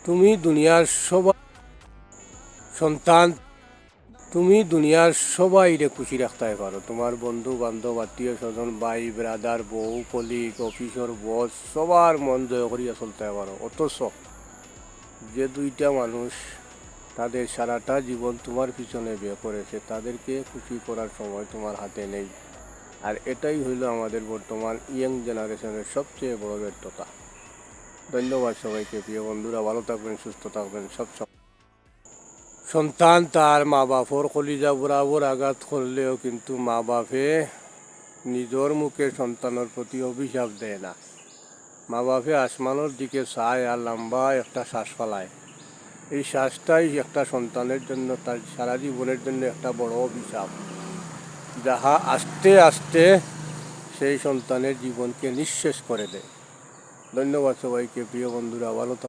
তুমি দুনিয়ার সবাই সন্তান, তুমি দুনিয়ার সবাইরে খুশি রাখতে পারো। তোমার বন্ধু বান্ধব, আত্মীয় স্বজন, ভাই ব্রাদার, বউ, কলিগ, অফিসর বস, সবার মন জয় করিয়া চলতে পারো। অথচ যে দুইটা মানুষ তাদের সারাটা জীবন তোমার পিছনে ব্যয় করেছে, তাদেরকে খুশি করার সময় তোমার হাতে নেই। আর এটাই হইল আমাদের বর্তমান ইয়ং জেনারেশনের সবচেয়ে বড় ব্যর্থতা। ধন্যবাদ সবাইকে। প্রিয় বন্ধুরা, ভালো থাকবেন, সুস্থ থাকবেন। সন্তান তার মা বাপর কলিজা বরাবর আঘাত করলেও কিন্তু মা বাপে নিজের মুখে সন্তানের প্রতি অভিশাপ দেয় না। মা বাপে আসমানের দিকে চায় আর লম্বা একটা শ্বাস ফেলায়। এই শ্বাসটাই একটা সন্তানের জন্য, তার সারা জীবনের জন্য একটা বড় অভিশাপ, যাহা আস্তে আস্তে সেই সন্তানের জীবনকে নিঃশেষ করে দেয়। ধন্যবাদ সবাইকে। প্রিয় বন্ধুরা, ভালো